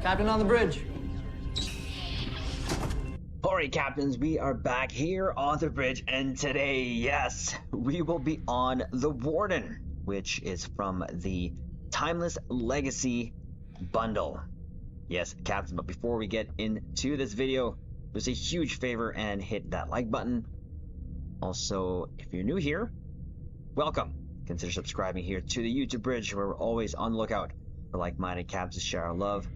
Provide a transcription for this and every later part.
Captain on the bridge. Alright, captains, we are back here on the bridge, and today, yes, we will be on the Warden, which is from the Timeless Legacy bundle. Yes, captains, but before we get into this video, do us a huge favor and hit that like button. Also, if you're new here, welcome. Consider subscribing here to the YouTube bridge, where we're always on the lookout for like-minded captains to share our love,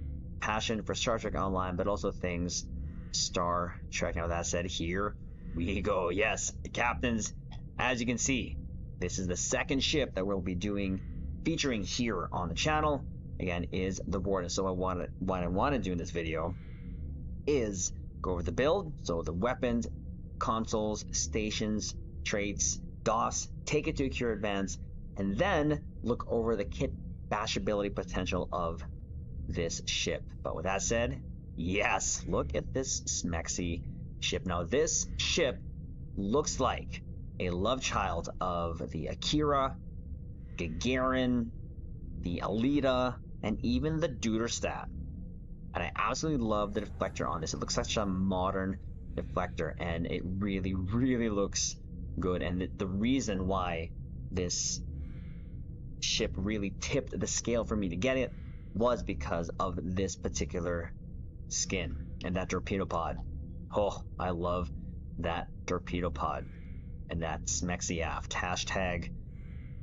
passion for Star Trek Online, but also things Star Trek. Now that said, here we go. Yes, captains, as you can see, this is the second ship that we'll be featuring here on the channel. Again, is the Warden. So what I want to do in this video is go over the build, so the weapons, consoles, stations, traits, DOS, take it to a Cure Advance, and then look over the kit bashability potential of this ship. But with that said, yes, look at this smexy ship. Now this ship looks like a love child of the Akira, Gagarin, the Alita, and even the Duderstadt. And I absolutely love the deflector on this. It looks such a modern deflector, and it really, really looks good. And the reason why this ship really tipped the scale for me to get it was because of this particular skin and that torpedo pod. Oh, I love that torpedo pod and that smexy aft. Hashtag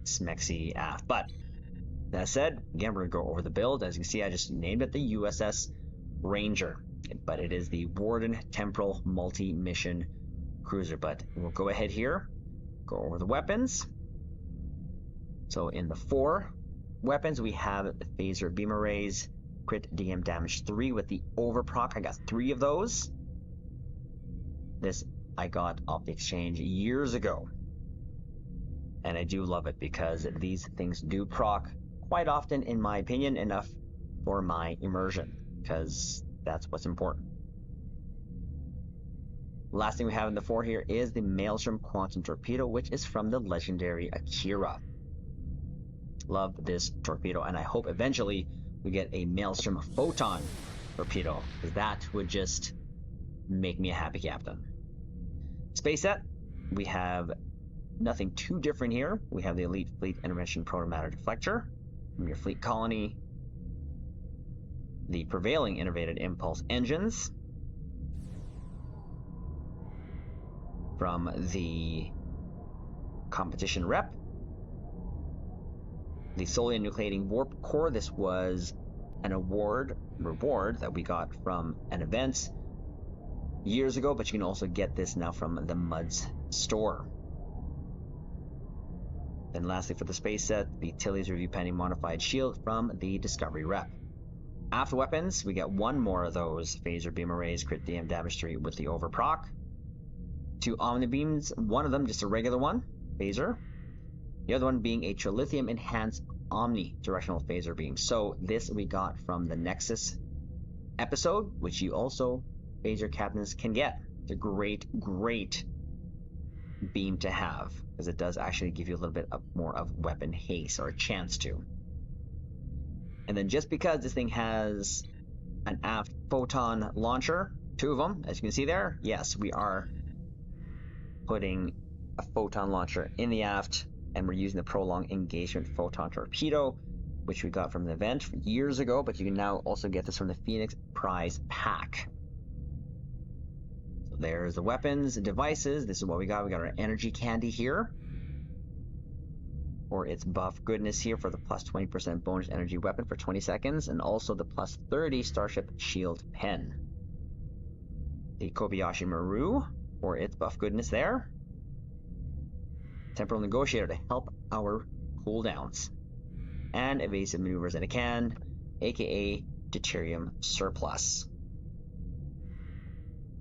smexy aft. But that said, again, we're going to go over the build. As you can see, I just named it the USS Ranger, but it is the Warden Temporal multi-mission cruiser. But we'll go ahead here, go over the weapons. So in the 4 weapons, we have the phaser beam arrays, crit DM damage 3 with the overproc. I got 3 of those. This I got off the exchange years ago, and I do love it because these things do proc quite often, in my opinion, enough for my immersion, because that's what's important. Last thing we have in the 4 here is the Maelstrom Quantum Torpedo, which is from the legendary Akira. Love this torpedo, and I hope eventually we get a Maelstrom Photon torpedo, because that would just make me a happy captain. Space set, we have nothing too different here. We have the Elite Fleet Intervention Protomatter Deflector from your fleet colony, the prevailing innovated impulse engines from the competition rep, the Solian Nucleating Warp Core. This was an reward that we got from an event years ago, but you can also get this now from the MUDS store. Then lastly, for the space set, the Tilly's Review Pending Modified Shield from the Discovery rep. After weapons, we get 1 more of those phaser beam arrays, crit DM damage 3 with the overproc. 2 Omni beams, one of them just a regular one, phaser. The other one being a Trilithium Enhanced Omni-Directional Phaser Beam. So this we got from the Nexus episode, which you also, phaser captains, can get. It's a great, great beam to have, because it does actually give you a little bit more of weapon haste, or a chance to. And then just because this thing has an aft photon launcher, 2 of them, as you can see there, yes, we are putting a photon launcher in the aft, and we're using the Prolonged Engagement Photon Torpedo, which we got from the event years ago, but you can now also get this from the Phoenix Prize Pack. So there's the weapons, devices. This is what we got. We got our energy candy here, or its buff goodness here for the plus 20% bonus energy weapon for 20 seconds, and also the plus 30 Starship Shield Pen. The Kobayashi Maru for its buff goodness there. Temporal Negotiator to help our cooldowns, and evasive maneuvers in a can, aka deuterium surplus.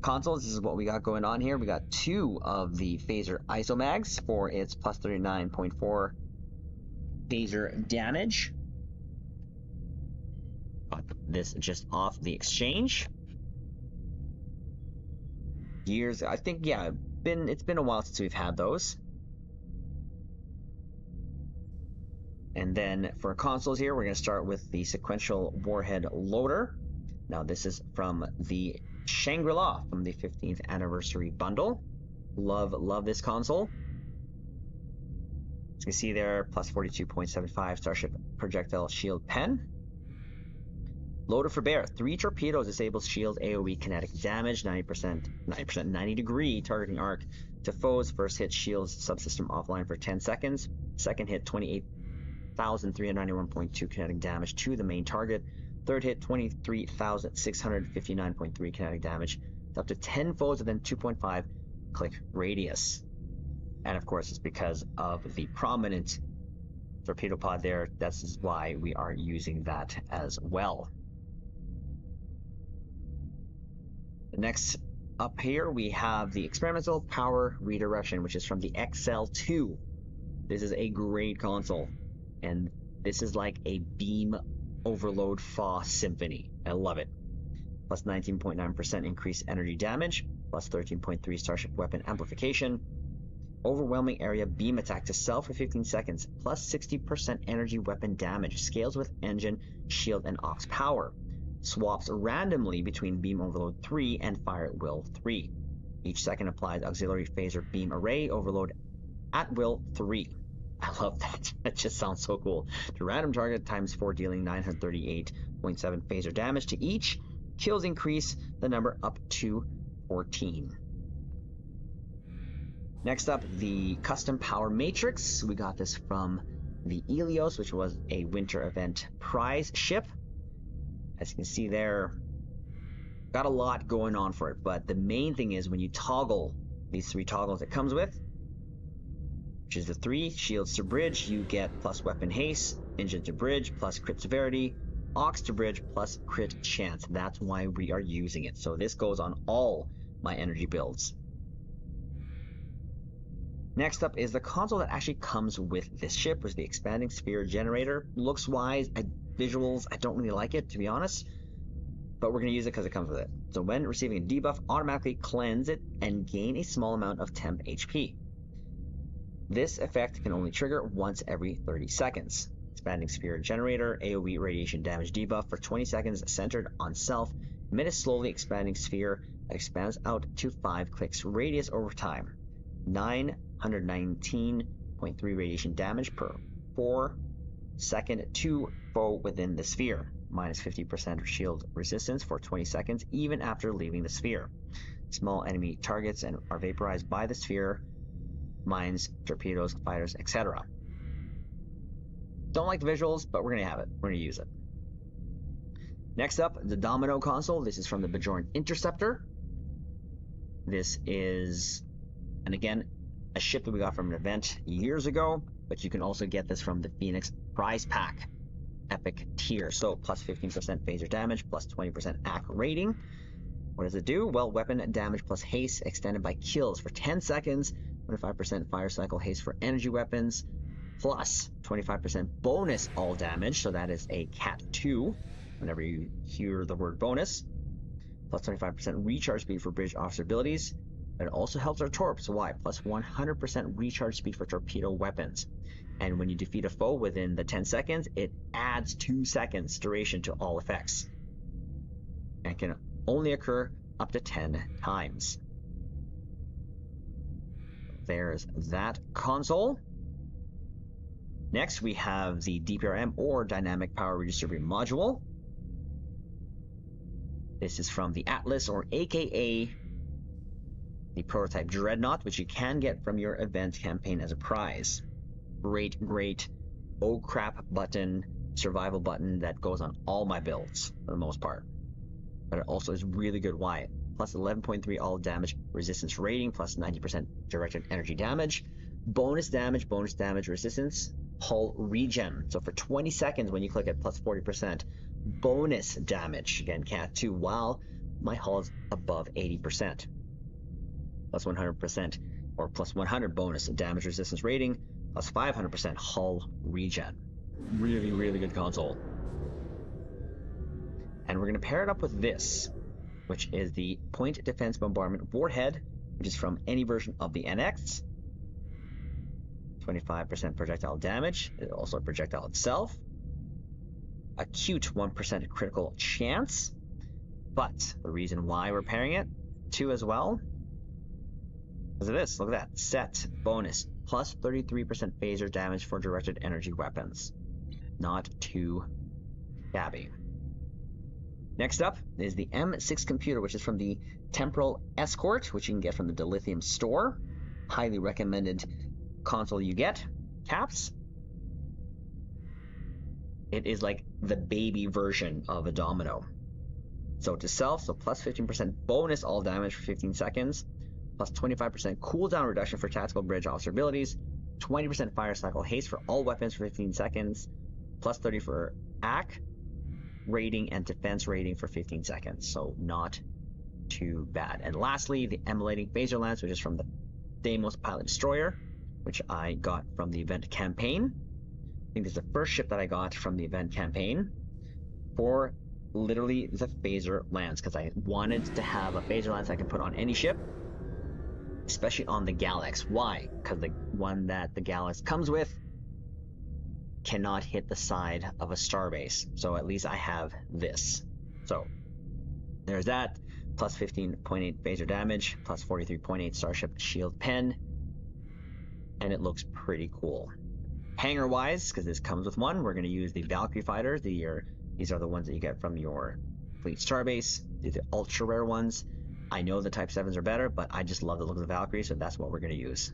Consoles, this is what we got going on here. We got 2 of the phaser isomags for its plus 39.4 phaser damage. Got this just off the exchange. Years, I think, yeah, it's been a while since we've had those. And then for consoles here, we're going to start with the sequential warhead loader. Now this is from the Shangri-La from the 15th anniversary bundle. Love this console. As you can see there, plus 42.75 Starship projectile shield pen. Loader for bear. 3 torpedoes disables shield AoE kinetic damage, 90%, 90 degree targeting arc to foes. First hit shields subsystem offline for 10 seconds. Second hit 28,391.2 kinetic damage to the main target. Third hit 23,659.3 kinetic damage to up to 10 foes within 2.5 click radius. And of course, it's because of the prominent torpedo pod there. That's why we are using that as well. Next up here, we have the Experimental Power Redirection, which is from the XL2. This is a great console, and this is like a beam overload Fa symphony. I love it. Plus 19.9% increased energy damage, plus 13.3 Starship weapon amplification, overwhelming area beam attack to self for 15 seconds, plus 60% energy weapon damage, scales with engine, shield, and aux power. Swaps randomly between Beam Overload 3 and Fire at Will 3. Each second applies Auxiliary Phaser Beam Array Overload at Will 3. I love that. That just sounds so cool. To random target times 4, dealing 938.7 phaser damage to each. Kills increase the number up to 14. Next up, the Custom Power Matrix. We got this from the Ilios, which was a winter event prize ship. As you can see there, got a lot going on for it, but the main thing is when you toggle these 3 toggles it comes with, which is the 3 shields to bridge, you get plus weapon haste, engine to bridge, plus crit severity, aux to bridge, plus crit chance. That's why we are using it. So this goes on all my energy builds. Next up is the console that actually comes with this ship, which is the Expanding Sphere Generator. Looks wise, visuals, I don't really like it, to be honest, but we're going to use it because it comes with it. So when receiving a debuff, automatically cleanse it and gain a small amount of temp HP. This effect can only trigger once every 30 seconds. Expanding Sphere Generator, AoE radiation damage debuff for 20 seconds centered on self. Emit a slowly expanding sphere that expands out to 5 clicks radius over time. 919.3 radiation damage per 4 second to foe within the sphere. Minus 50% shield resistance for 20 seconds even after leaving the sphere. Small enemy targets and are vaporized by the sphere. Mines, torpedoes, fighters, etc. Don't like the visuals, but we're going to have it. We're going to use it. Next up, the Domino console. This is from the Bajoran Interceptor. This is, and again, a ship that we got from an event years ago, but you can also get this from the Phoenix Prize Pack Epic tier. So plus 15% phaser damage, plus 20% AC rating. What does it do? Well, weapon damage plus haste extended by kills for 10 seconds, 25% fire cycle haste for energy weapons, plus 25% bonus all damage, so that is a Cat 2 whenever you hear the word bonus, plus 25% recharge speed for bridge officer abilities. It also helps our torps. Why? Plus 100% recharge speed for torpedo weapons. And when you defeat a foe within the 10 seconds, it adds 2 seconds duration to all effects. And can only occur up to 10 times. There's that console. Next, we have the DPRM, or Dynamic Power Redistribution Module. This is from the Atlas, or AKA the prototype Dreadnought, which you can get from your event campaign as a prize. Great oh crap button, survival button that goes on all my builds for the most part. But it also is really good. Why? Plus 11.3 all damage resistance rating, plus 90% directed energy damage, bonus damage resistance, hull regen. So for 20 seconds when you click it, plus 40% bonus damage. Again, Cat 2, while my hull is above 80%. Plus 100% or plus 100 bonus damage resistance rating, plus 500% hull regen. Really good console. And we're going to pair it up with this, which is the Point Defense Bombardment Warhead, which is from any version of the NX. 25% projectile damage, also a projectile itself. Acute 1% critical chance. But the reason why we're pairing it to as well, because of this. Look at that. Set bonus plus 33% phaser damage for directed energy weapons. Not too shabby. Next up is the M6 computer, which is from the Temporal Escort, which you can get from the Dilithium store. Highly recommended console you get. Caps. It is like the baby version of a domino. So to self, so plus 15% bonus all damage for 15 seconds, plus 25% cooldown reduction for tactical bridge officer abilities, 20% fire cycle haste for all weapons for 15 seconds, plus 30 for AC rating and defense rating for 15 seconds. So not too bad. And lastly, the emulating phaser lance, which is from the Deimos pilot destroyer, which I got from the event campaign. I think this is the first ship that I got from the event campaign for literally the phaser lance, because I wanted to have a phaser lance I can put on any ship, especially on the Galax. Why? Because the one that the Galax comes with cannot hit the side of a starbase. So at least I have this. So there's that. Plus 15.8 phaser damage, plus 43.8 starship shield pen, and it looks pretty cool. Hangar wise, because this comes with one, we're going to use the Valkyrie fighters. These are the ones that you get from your fleet starbase. These are the ultra rare ones. I know the Type 7s are better, but I just love the look of the Valkyrie, so that's what we're going to use.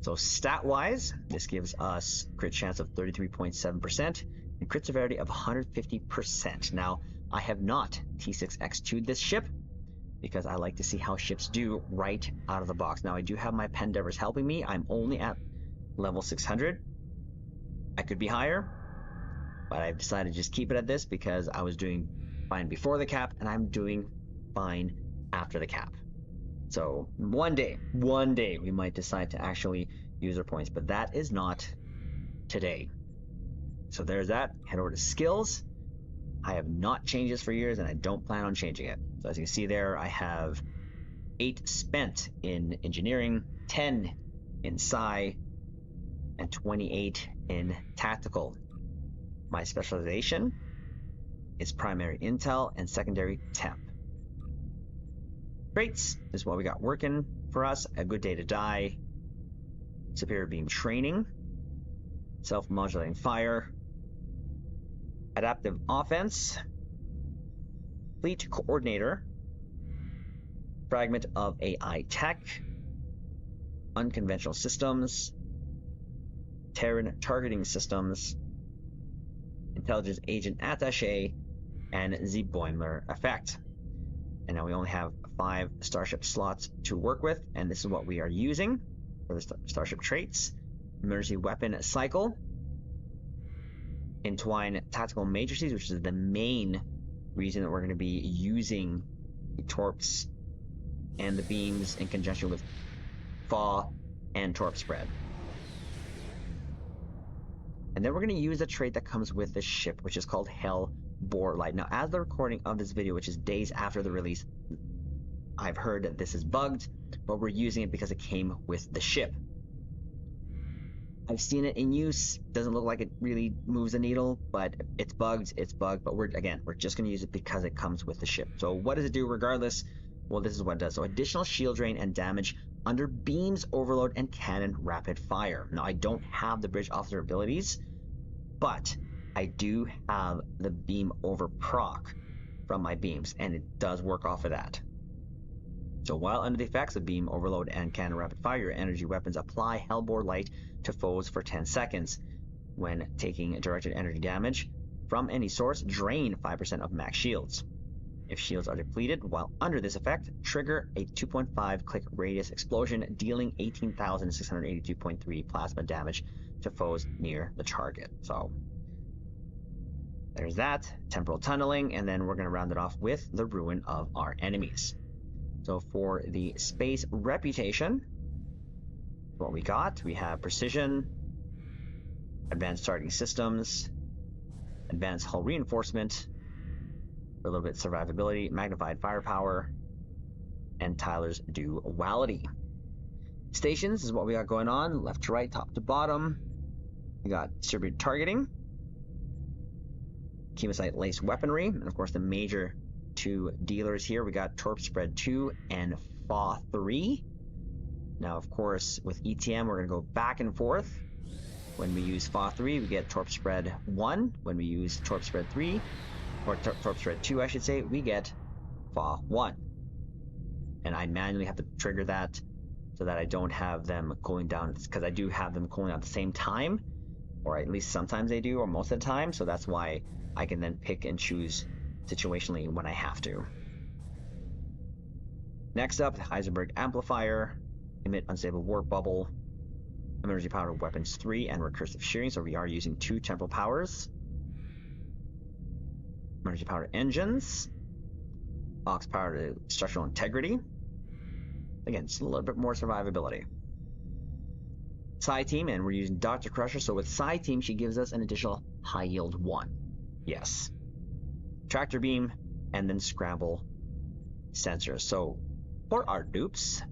So stat wise, this gives us crit chance of 33.7% and crit severity of 150%. Now, I have not T6X2'd this ship because I like to see how ships do right out of the box. Now, I do have my Pendevers helping me. I'm only at level 600. I could be higher, but I've decided to just keep it at this because I was doing fine before the cap, and I'm doing fine after the cap. So one day we might decide to actually use our points, but that is not today. So there's that. Head over to skills. I have not changed this for years, and I don't plan on changing it. So as you can see there, I have 8 spent in engineering, 10 in Sci, and 28 in tactical. My specialization is primary intel and secondary temp. Traits is what we got working for us. A good day to die, superior beam training, self-modulating fire, adaptive offense, fleet coordinator, fragment of AI tech, unconventional systems, Terran targeting systems, intelligence agent attaché, and Zboimler effect. And now we only have 5 starship slots to work with, and this is what we are using for the starship traits. Emergency weapon cycle, entwine tactical matrices, which is the main reason that we're going to be using the torps and the beams in conjunction with FAW and torp spread. And then we're going to use a trait that comes with the ship, which is called Hell Bore Light. Now, as the recording of this video, which is days after the release, I've heard that this is bugged, but we're using it because it came with the ship. I've seen it in use. Doesn't look like it really moves the needle, but it's bugged. It's bugged, but we're just going to use it because it comes with the ship. So what does it do regardless? Well, this is what it does. So additional shield drain and damage under beams, overload, and cannon rapid fire. Now, I don't have the bridge officer abilities, but I do have the beam over proc from my beams, and it does work off of that. So while under the effects of beam, overload, and cannon rapid fire, your energy weapons apply Hellbore Light to foes for 10 seconds. When taking directed energy damage from any source, drain 5% of max shields. If shields are depleted while under this effect, trigger a 2.5 click radius explosion, dealing 18,682.3 plasma damage to foes near the target. So there's that. Temporal tunneling, and then we're going to round it off with the ruin of our enemies. So for the space reputation, what we got, we have precision, advanced targeting systems, advanced hull reinforcement, a little bit survivability, magnified firepower, and Tyler's duality. Stations is what we got going on, left to right, top to bottom. We got distributed targeting, chemosite lace weaponry, and of course the major two dealers here. We got Torp Spread 2 and Fa 3. Now, of course, with ETM, we're going to go back and forth. When we use Fa 3, we get Torp Spread 1. When we use Torp Spread 3, or Torp Spread 2, I should say, we get Fa 1. And I manually have to trigger that so that I don't have them cooling down, because I do have them cooling down at the same time, or at least sometimes they do, or most of the time. So that's why I can then pick and choose situationally when I have to. Next up, the Heisenberg Amplifier, Emit Unstable Warp Bubble, Emergency Power Weapons 3, and Recursive Shearing, so we are using 2 temporal powers. Emergency Power Engines, Aux Power to Structural Integrity. Again, it's a little bit more survivability. Psi Team, and we're using Dr. Crusher, so with Psi Team, she gives us an additional High Yield 1. Yes. Tractor Beam, and then Scramble Sensors. So for our dupes,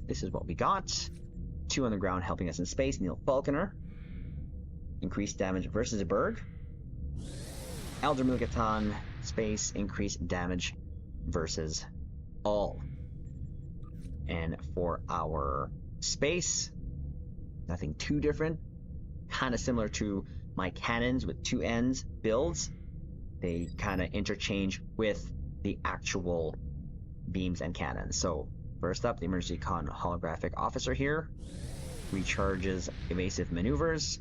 this is what we got. 2 on the ground helping us in space, Neil Falconer. Increased damage versus a Berg. Elder Mugatan, space, increased damage versus all. And for our space, nothing too different. Kind of similar to my cannons with 2 ends builds. They kind of interchange with the actual beams and cannons. So first up, the Emergency Con Holographic Officer here recharges evasive maneuvers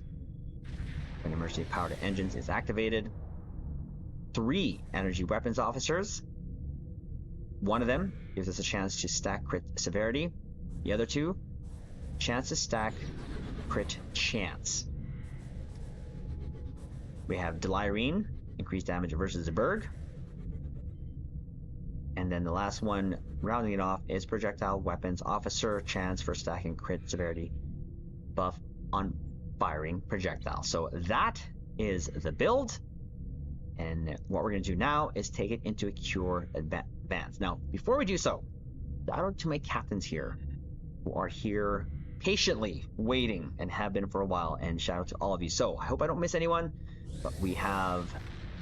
when emergency power to engines is activated. 3 energy weapons officers. One of them gives us a chance to stack crit severity. The other 2, chance to stack crit chance. We have Delirene, increased damage versus the Berg. And then the last one, rounding it off, is Projectile Weapons Officer, chance for stacking crit severity buff on firing projectile. So that is the build. And what we're going to do now is take it into a Cure Advance. Now, before we do so, shout out to my captains here who are here patiently waiting and have been for a while, and shout out to all of you. So I hope I don't miss anyone, but we have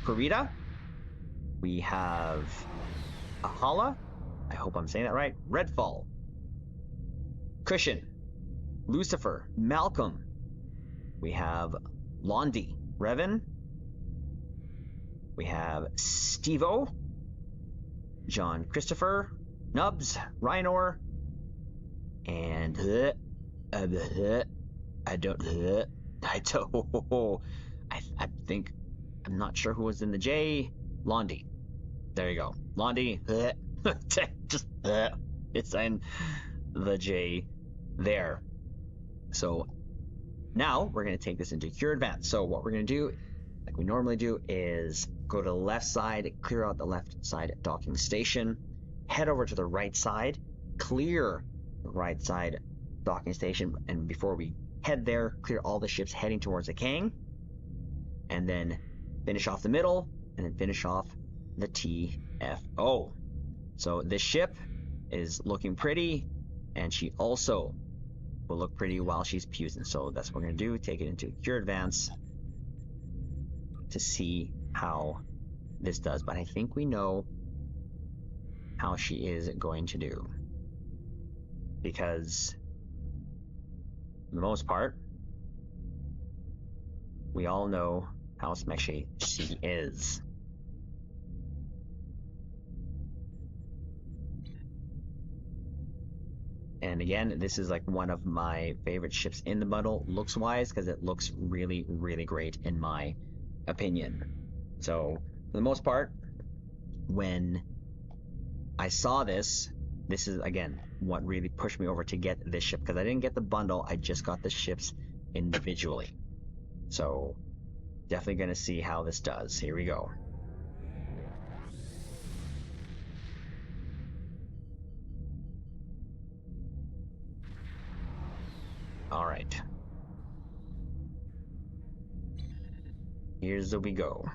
Kurita, we have Ahala, I hope I'm saying that right, Redfall, Cushion, Lucifer, Malcolm, we have Londi, Revan, we have Stevo, John Christopher, Nubs, Rhinor, and I think, I'm not sure who was in the J. Londi. There you go. Londi. Just it's in the J there. So now we're going to take this into Cure Advance. So what we're going to do, like we normally do, is go to the left side, clear out the left side docking station, head over to the right side, clear the right side docking station, and before we head there, clear all the ships heading towards the Kang, and then finish off the middle, and then finish off the TFO. So this ship is looking pretty, and she also will look pretty while she's PEWZing. So that's what we're going to do, take it into Cure Advance to see how this does. But I think we know how she is going to do, because for the most part, we all know how smashy she is. And again, this is like one of my favorite ships in the bundle, looks wise, because it looks really, really great in my opinion. So for the most part, when I saw this is again what really pushed me over to get this ship, because I didn't get the bundle, I just got the ships individually. So definitely going to see how this does. Here we go. All right. Here's the we go.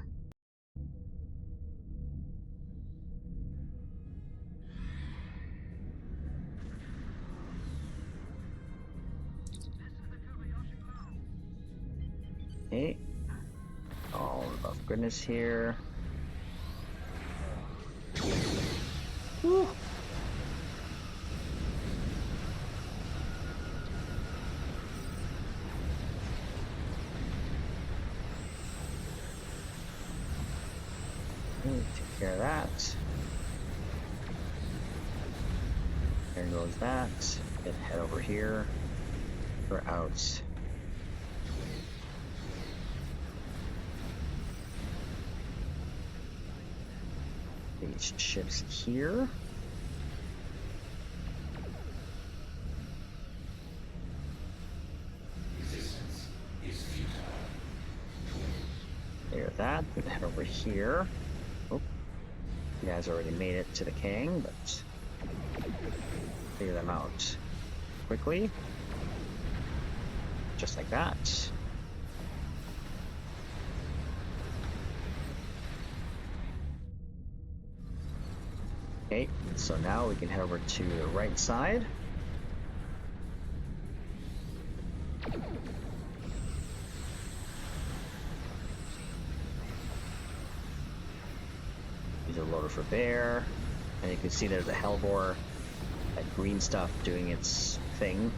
Okay. All Oh goodness here. Woo. Take care of that. There goes that. Then head over here. We're out. These ships here. Resistance is futile. Clear that. Then head over here. Oh, you guys already made it to the king, but clear them out quickly. Just like that. Okay, so now we can head over to the right side. Use a loader for bear. And you can see there's a hellbore, that green stuff doing its thing.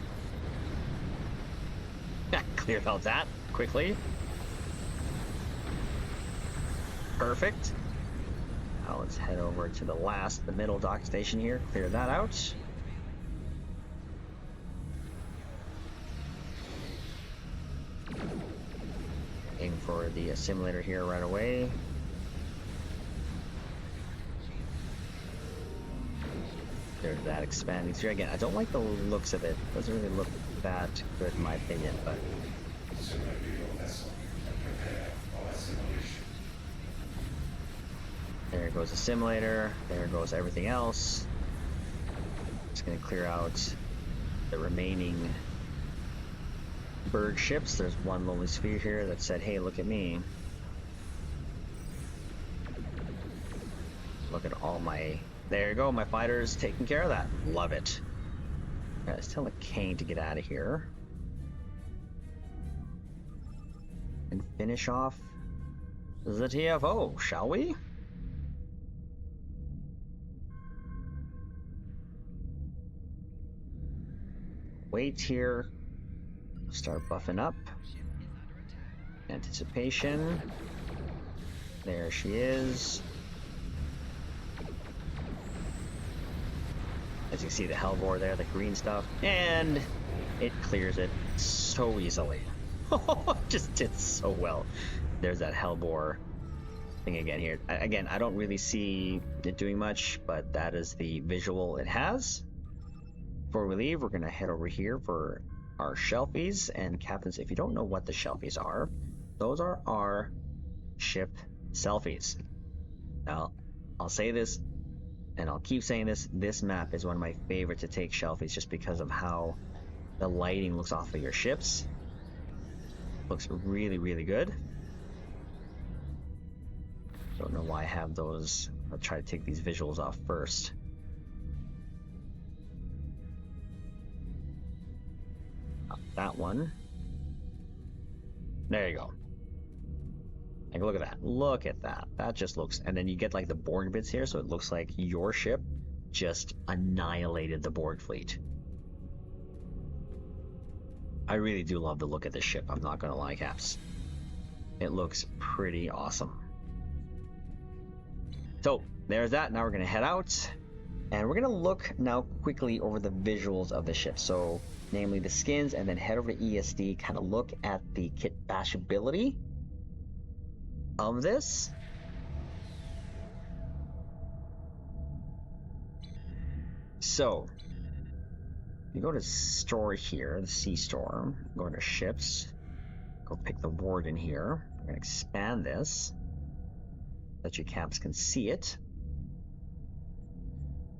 Clear out that quickly. Perfect. Now let's head over to the middle dock station here. Clear that out. Aim for the assimilator here right away. There's that expanding sphere. Again, I don't like the looks of it. Doesn't really look that good in my opinion, but there goes the simulator. There goes everything else. Just gonna clear out the remaining bird ships. There's one lonely sphere here that said, hey, look at me. Look at all my... There you go, my fighters taking care of that. Love it. Right, let's tell the king to get out of here. And finish off the TFO, shall we? Wait here. Start buffing up. Anticipation. There she is. As you see the hellbore there, the green stuff, and it clears it so easily. Just did so well. There's that hellbore thing again here. Again, I don't really see it doing much, but that is the visual it has. Before we leave, we're going to head over here for our shelfies. And captains, if you don't know what the shelfies are, those are our ship selfies. Now, I'll say this, and I'll keep saying this, this map is one of my favorite to take shelfies just because of how the lighting looks off of your ships. Looks really, really good. Don't know why I have those. I'll try to take these visuals off first. That one. There you go. Like, look at that. Look at that. That just looks... And then you get like the Borg bits here, so it looks like your ship just annihilated the Borg fleet. I really do love the look of this ship. I'm not gonna lie, Caps. It looks pretty awesome. So, there's that. Now we're gonna head out. And we're gonna look now quickly over the visuals of the ship. So, namely the skins, and then head over to ESD, kind of look at the kitbashability of this. So, you go to store here, the C store, go to ships, go pick the Warden here. We're gonna expand this so that your caps can see it.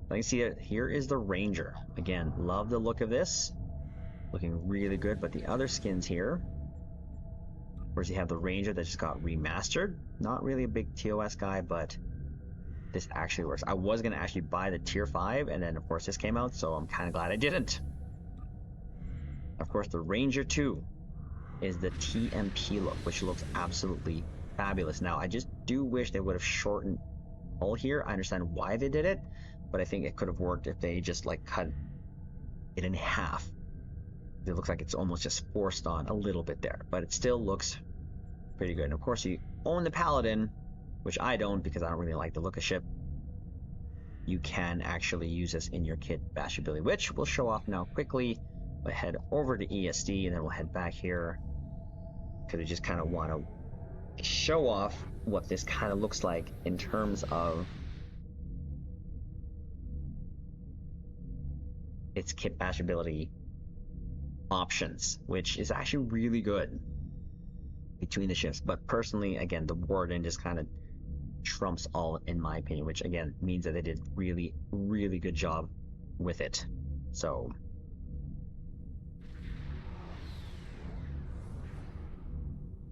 You can see it. Here is the Ranger. Again, love the look of this. Looking really good, but the other skins here, whereas you have the Ranger that just got remastered. Not really a big TOS guy, but this actually works. I was going to actually buy the tier 5, and then of course this came out, so I'm kind of glad I didn't. Of course, the Ranger 2 is the TMP look, which looks absolutely fabulous. Now, I just do wish they would have shortened hull here. I understand why they did it, but I think it could have worked if they just like cut it in half. It looks like it's almost just forced on a little bit there, but it still looks pretty good. And of course, you own the Paladin, which I don't because I don't really like the look of ship. You can actually use this in your kit bash ability, which we'll show off now quickly. We'll head over to ESD and then we'll head back here because we just kind of want to show off what this kind of looks like in terms of its kit bash ability options, which is actually really good between the ships. But personally, again, the Warden just kind of trumps all in my opinion, which again means that they did really, really good job with it. So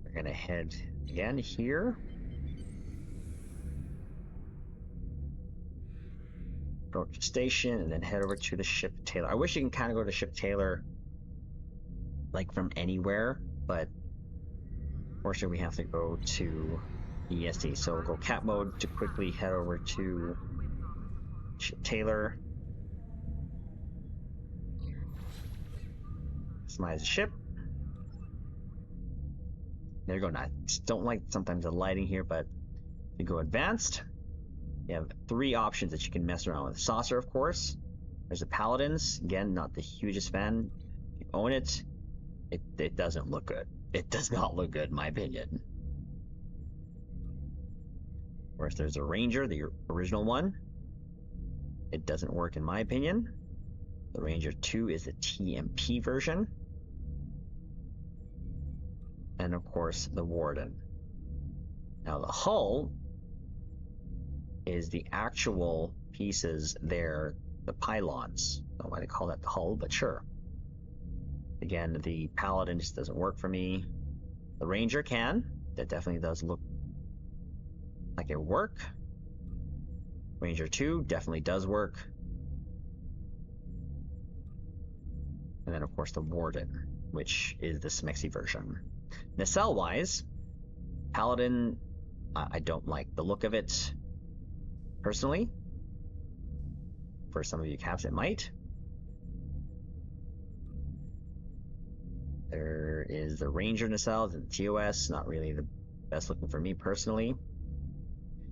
we're gonna head again here, approach the station, and then head over to the ship Taylor. I wish you can kind of go to ship Taylor like from anywhere, but unfortunately we have to go to ESD. So we'll go cat mode to quickly head over to ship Taylor. Customize the ship. There you go. Now, I don't like sometimes the lighting here, but if you go advanced, you have 3 options that you can mess around with. Saucer, of course. There's the Paladins. Again, not the hugest fan. If you own it, it doesn't look good. It does not look good, in my opinion. Of course, there's a Ranger, the original one. It doesn't work, in my opinion. The Ranger 2 is the TMP version. And of course, the Warden. Now, the hull is the actual pieces there, the pylons. I don't know why they call that the hull, but sure. Again, the Paladin just doesn't work for me. The Ranger can. That definitely does look like it work. Ranger 2 definitely does work. And then, of course, the Warden, which is the Smexy version. Nacelle-wise, Paladin, I don't like the look of it, personally. For some of you caps, it might. There is the Ranger nacelles and TOS, not really the best looking for me personally.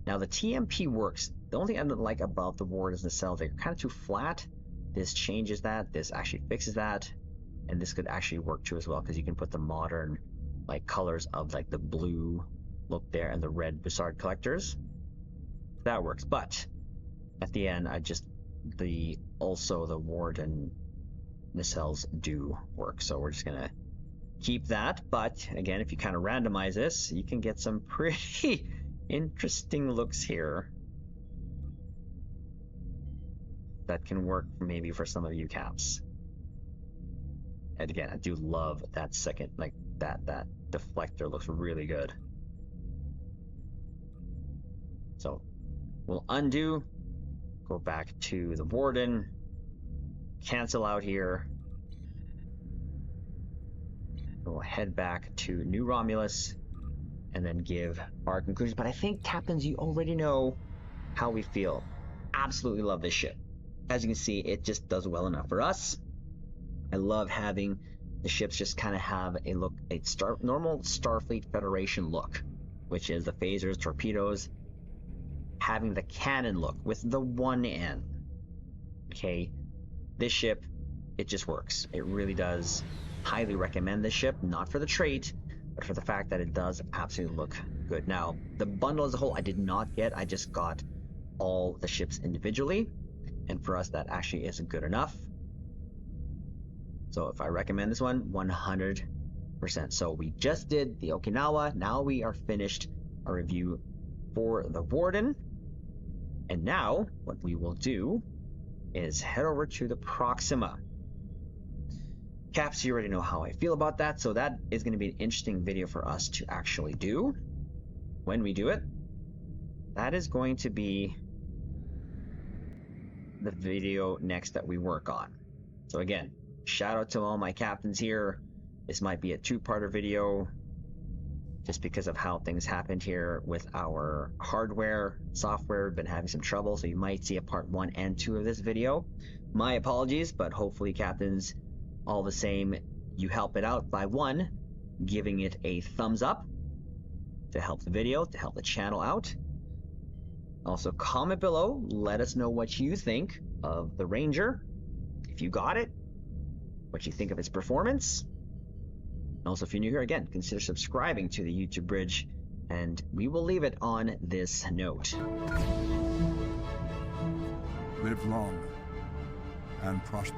Now the TMP works. The only thing I don't like about the Warden's nacelle, they're kind of too flat. This changes that. This actually fixes that. And this could actually work too as well, because you can put the modern like colors of like the blue look there and the red Bussard collectors. That works. But at the end, also the Warden nacelles do work. So we're just gonna keep that. But again, if you kind of randomize this, you can get some pretty interesting looks here that can work maybe for some of you caps. And again, I do love that second, like that deflector looks really good. So we'll undo, go back to the Warden, cancel out here. We'll head back to New Romulus and then give our conclusions. But I think, Captains, you already know how we feel. Absolutely love this ship. As you can see, it just does well enough for us. I love having the ships just kind of have a look, normal Starfleet Federation look, which is the phasers, torpedoes, having the cannon look with the one N. Okay, this ship, it just works. It really does. Highly recommend this ship, not for the trait, but for the fact that it does absolutely look good. Now, the bundle as a whole, I did not get. I just got all the ships individually, and for us, that actually isn't good enough. So if I recommend this one, 100%. So we just did the Okinawa. Now we are finished our review for the Warden. And now what we will do is head over to the Proxima. Caps, you already know how I feel about that. So that is going to be an interesting video for us to actually do. When we do it, that is going to be the video next that we work on. So again, shout out to all my captains here. This might be a two-parter video. just because of how things happened here with our hardware, software. We've been having some trouble, so you might see a part 1 and 2 of this video. My apologies, but hopefully, Captains, all the same, you help it out by 1, giving it a thumbs up to help the video, to help the channel out. Also, comment below, let us know what you think of the Ranger, if you got it, what you think of its performance. Also, if you're new here, again, consider subscribing to the YouTube Bridge, and we will leave it on this note. Live long and prosper.